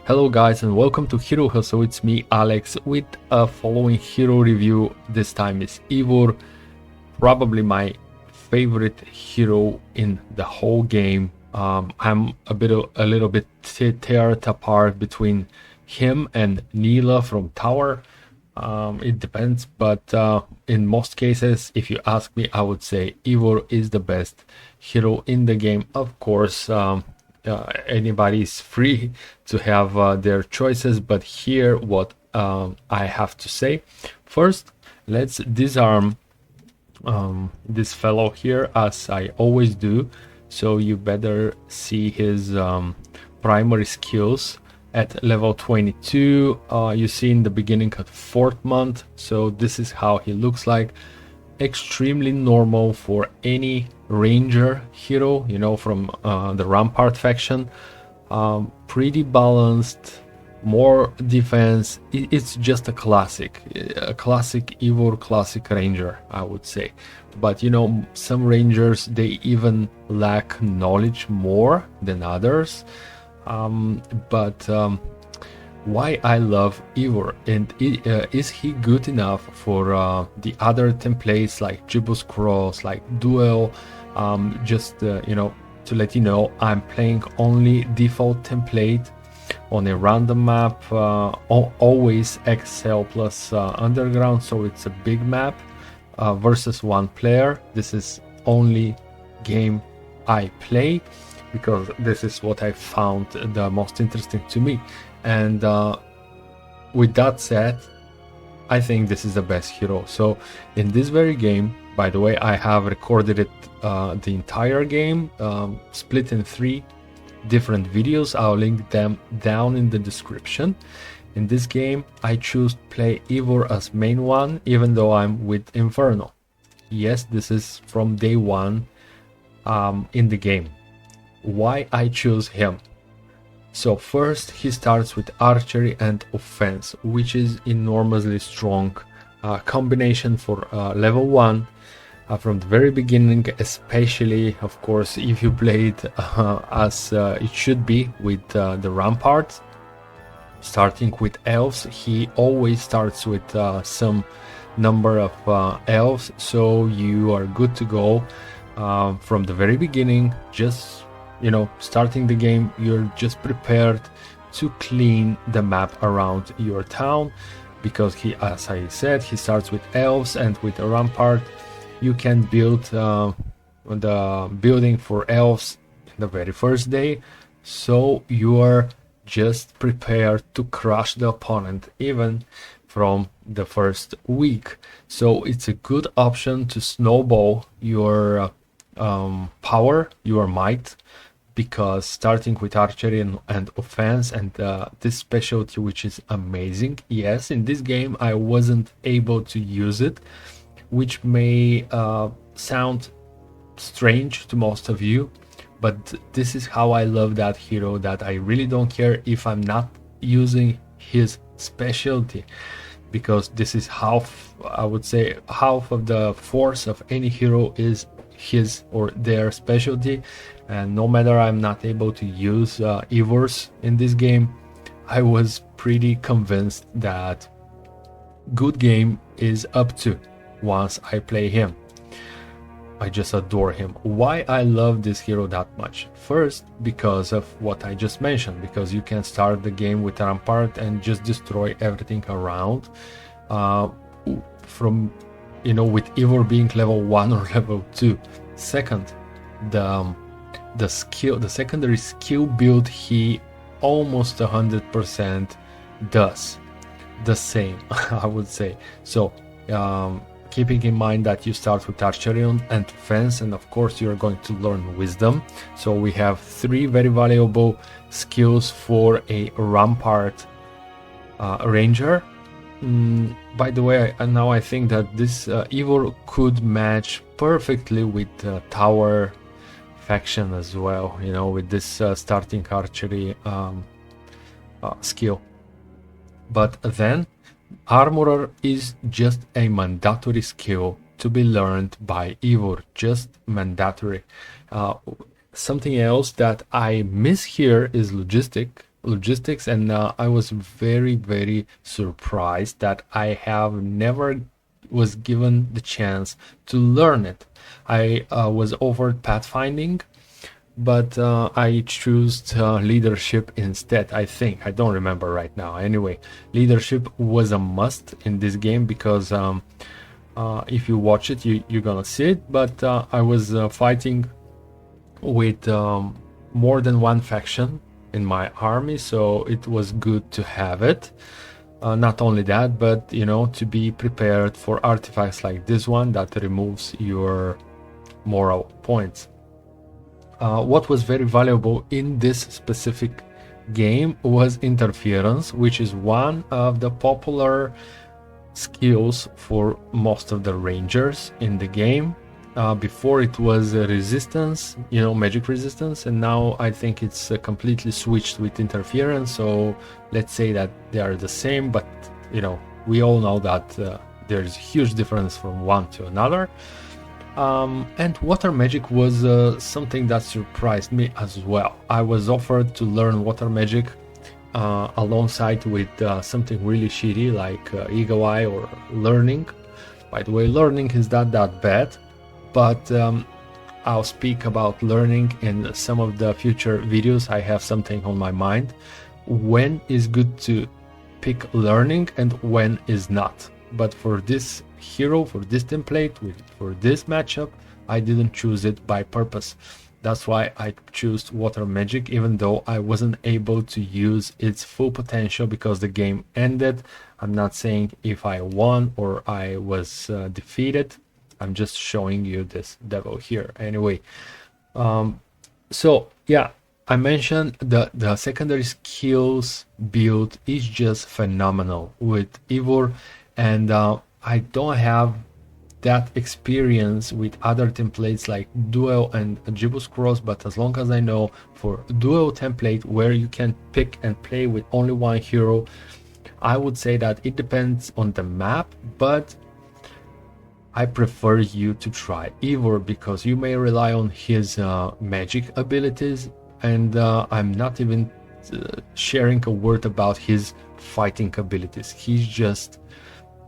Hello guys and welcome to Hero Hustle. It's me Alex with a following hero review. This time is Ivor, probably my favorite hero in the whole game. I'm a little bit teared apart between him and Neela from Tower. It depends, but in most cases, if you ask me, I would say Ivor is the best hero in the game. Of course, anybody is free to have their choices, but here what I have to say. First, let's disarm this fellow here, as I always do. So you better see his primary skills at level 22. You see in the beginning at 4th month, so this is how he looks like. Extremely normal for any ranger hero, you know, from the Rampart faction. Pretty balanced, more defense. It's just a classic Ivor, classic ranger, I would say. But you know, some rangers, they even lack knowledge more than others. Why I love Ivor, and is he good enough for the other templates like Jebus Cross, like Duel? You know, to let you know, I'm playing only default template on a random map, always XL plus underground, so it's a big map versus one player. This is only game I play because this is what I found the most interesting to me. And with that said, I think this is the best hero. So in this very game, by the way, I have recorded it the entire game, split in 3 different videos. I'll link them down in the description. In this game, I choose to play Ivor as main one, even though I'm with Inferno. Yes, this is from day 1 in the game. Why I choose him? So first, he starts with archery and offense, which is enormously strong combination for level 1 from the very beginning, especially of course if you play it as it should be with the Rampart. Starting with Elves, he always starts with some number of Elves, so you are good to go from the very beginning. Just, you know, starting the game, you're just prepared to clean the map around your town, because he, as I said, he starts with Elves, and with a Rampart you can build the building for Elves the very first day, so you are just prepared to crush the opponent even from the first week. So it's a good option to snowball your power, your might, because starting with archery and offense and this specialty, which is amazing. Yes, in this game I wasn't able to use it, which may sound strange to most of you, but this is how I love that hero, that I really don't care if I'm not using his specialty, because this is half, I would say, half of the force of any hero is his or their specialty. And no matter I'm not able to use Ivor's in this game, I was pretty convinced that good game is up to once I play him. I just adore him. Why I love this hero that much? First, because of what I just mentioned, because you can start the game with Rampart and just destroy everything around, from, you know, with Ivor being level 1 or level 2. Second, the skill, the secondary skill build, he almost 100% does the same, I would say. So keeping in mind that you start with archery and defense, and of course you're going to learn wisdom. So we have 3 very valuable skills for a Rampart ranger. By the way, now I think that this Ivor could match perfectly with Tower faction as well, you know, with this starting archery skill. But then Armorer is just a mandatory skill to be learned by Ivor, just mandatory. Something else that I miss here is logistic. logistics, and I was very, very surprised that I have never was given the chance to learn it. I was offered pathfinding, but I chose leadership instead. I think, I don't remember right now. Anyway, leadership was a must in this game because if you watch it, you're gonna see it. But I was fighting with more than one faction in my army, so it was good to have it. Not only that, but you know, to be prepared for artifacts like this one that removes your moral points. What was very valuable in this specific game was interference, which is one of the popular skills for most of the rangers in the game. Before it was resistance, you know, magic resistance, and now I think it's completely switched with interference. So let's say that they are the same, but you know, we all know that there's a huge difference from one to another. And water magic was something that surprised me as well. I was offered to learn water magic alongside with something really shitty like Eagle Eye or Learning. By the way, Learning is not that bad, but I'll speak about Learning in some of the future videos. I have something on my mind. When is good to pick Learning and when is not. But for this hero, for this template, for this matchup, I didn't choose it by purpose. That's why I chose water magic, even though I wasn't able to use its full potential because the game ended. I'm not saying if I won or I was defeated. I'm just showing you this devil here. Anyway, so yeah, I mentioned the secondary skills build is just phenomenal with Ivor, and I don't have that experience with other templates like Duel and Jebus Cross, but as long as I know, for Duel template where you can pick and play with only one hero, I would say that it depends on the map, but I prefer you to try Ivor because you may rely on his magic abilities, and I'm not even sharing a word about his fighting abilities. He's just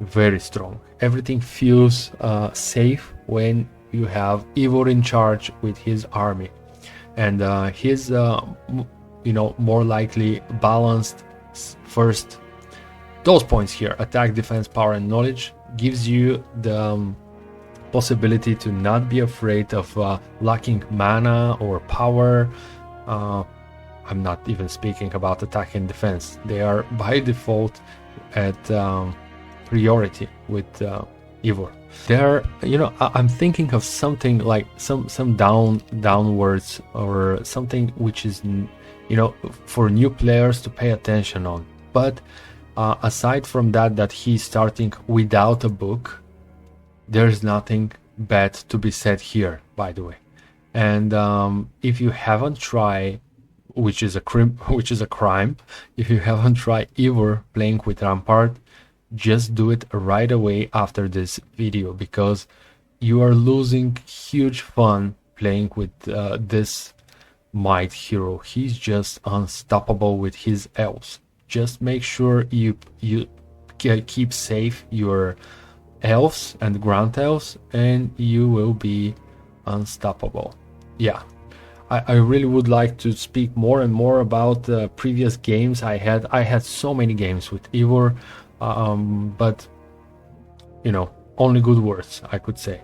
very strong. Everything feels safe when you have Ivor in charge with his army, and his you know, more likely balanced first. Those points here, attack, defense, power, and knowledge, gives you the possibility to not be afraid of lacking mana or power. I'm not even speaking about attack and defense. They are by default at priority with Ivor. There, you know, I'm thinking of something like some downwards or something which is, you know, for new players to pay attention on. But aside from that he's starting without a book, there's nothing bad to be said here, by the way. And if you haven't tried, which is a crime, if you haven't tried Ivor playing with Rampart, just do it right away after this video, because you are losing huge fun playing with this might hero. He's just unstoppable with his elves. Just make sure you keep safe your elves and ground elves, and you will be unstoppable. Yeah, I really would like to speak more and more about the previous games I had. I had so many games with Ivor, but you know, only good words I could say.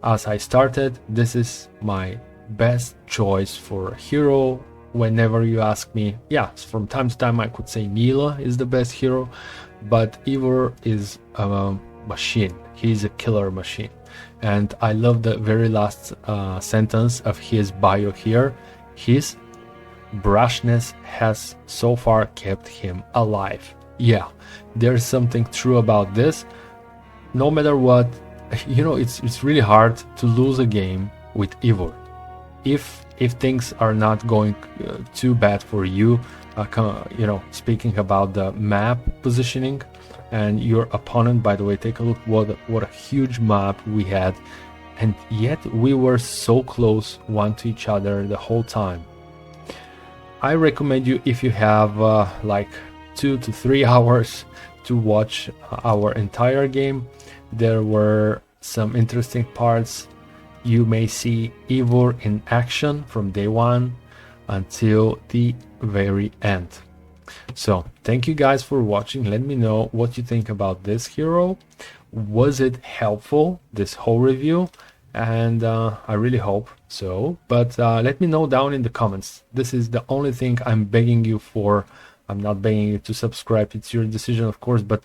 As I started, this is my best choice for a hero. Whenever you ask me, yeah, from time to time I could say Mila is the best hero, but Ivor is a machine. He's a killer machine. And I love the very last sentence of his bio here. His brashness has so far kept him alive. Yeah, there's something true about this. No matter what, you know, it's really hard to lose a game with Ivor. If things are not going too bad for you, you know, speaking about the map positioning and your opponent, by the way, take a look what a huge map we had, and yet we were so close one to each other the whole time. I recommend you, if you have like 2 to 3 hours to watch our entire game. There were some interesting parts. You may see Ivor in action from day one until the very end. So thank you guys for watching. Let me know what you think about this hero. Was it helpful, this whole review? And I really hope so. But let me know down in the comments. This is the only thing I'm begging you for. I'm not begging you to subscribe. It's your decision, of course, but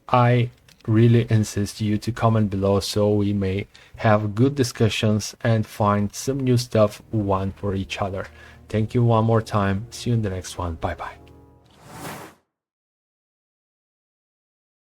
I really insist you to comment below so we may have good discussions and find some new stuff one for each other. Thank you one more time. See you in the next one. Bye bye.